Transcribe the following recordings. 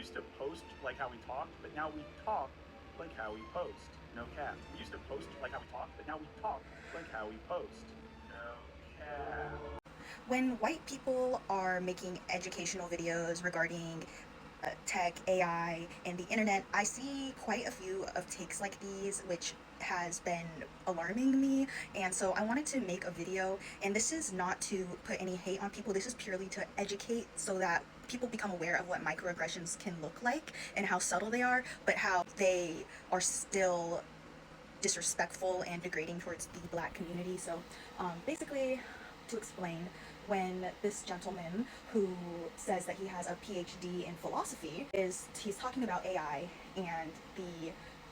used to post like how we talked, but now we talk like how we post. No cap. We used to post like how we talk, but now we talk like how we post. No cap. When white people are making educational videos regarding tech, AI, and the internet, I see quite a few of takes like these, which has been alarming me. And so I wanted to make a video, and this is not to put any hate on people, this is purely to educate so that people become aware of what microaggressions can look like and how subtle they are, but how they are still disrespectful and degrading towards the black community. So basically, to explain, when this gentleman who says that he has a PhD in philosophy he's talking about AI, and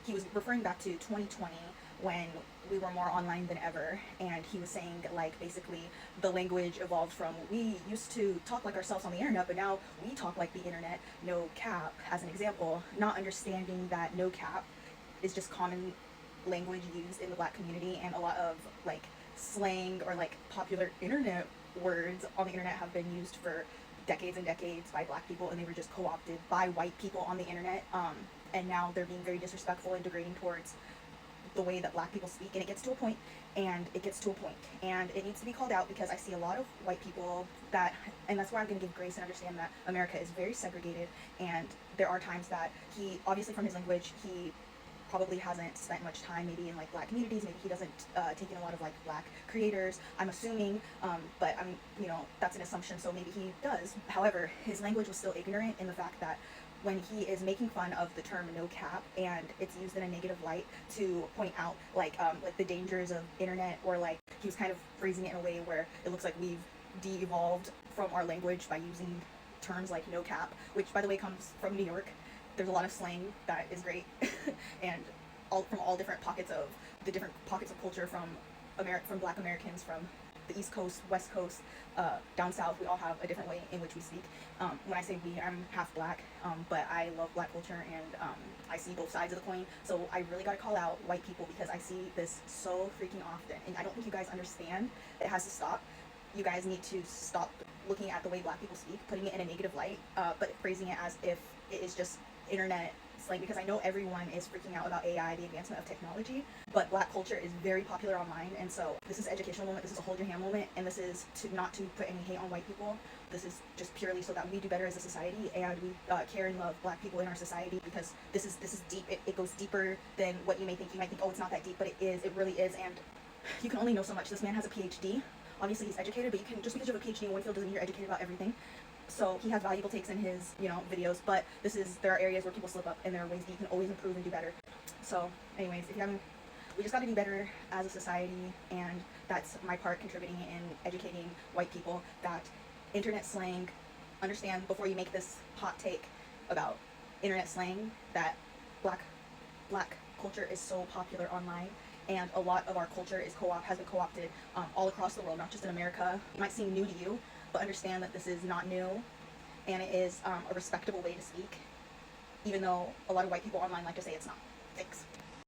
he was referring back to 2020 when we were more online than ever, and he was saying like basically the language evolved from we used to talk like ourselves on the internet, but now we talk like the internet, no cap, as an example, not understanding that no cap is just common language used in the black community, and a lot of like slang or like popular internet words on the internet have been used for decades and decades by black people, and they were just co-opted by white people on the internet, and now they're being very disrespectful and degrading towards the way that black people speak, and it gets to a point, and it needs to be called out, because I see a lot of white people that, and that's why I'm going to give grace and understand that America is very segregated, and there are times that he, obviously from his language, he probably hasn't spent much time maybe in like black communities, maybe he doesn't take in a lot of like black creators, I'm assuming, but I'm, that's an assumption, so maybe he does. However, his language was still ignorant in the fact that when he is making fun of the term no cap and it's used in a negative light to point out like the dangers of internet, or like he was kind of phrasing it in a way where it looks like we've de-evolved from our language by using terms like no cap, which by the way comes from New York. There's a lot of slang that is great, and from all different pockets of the different pockets of culture, from black Americans, from the East Coast, West Coast, down south. We all have a different way in which we speak. When I say we, I'm half black, but I love black culture, and I see both sides of the coin. So I really got to call out white people, because I see this so freaking often, and I don't think you guys understand that it has to stop. You guys need to stop looking at the way black people speak, putting it in a negative light, but phrasing it as if it is just internet slang, because I know everyone is freaking out about AI, the advancement of technology, but black culture is very popular online, and so this is an educational moment, this is a hold your hand moment, and this is not to put any hate on white people. This is just purely so that we do better as a society, and we care and love black people in our society, because this is deep. It goes deeper than what you may think. You might think, oh, it's not that deep, but it really is, and you can only know so much. This man has a PhD. Obviously he's educated, but you can, just because you have a PhD in one field doesn't mean you're educated about everything. So he has valuable takes in his, videos, but there are areas where people slip up, and there are ways that you can always improve and do better. So anyways, we just got to do better as a society, and that's my part contributing in educating white people that internet slang, understand before you make this hot take about internet slang, that black culture is so popular online, and a lot of our culture has been co-opted all across the world, not just in America. It might seem new to you, but understand that this is not new, and it is a respectable way to speak, even though a lot of white people online like to say it's not. Thanks.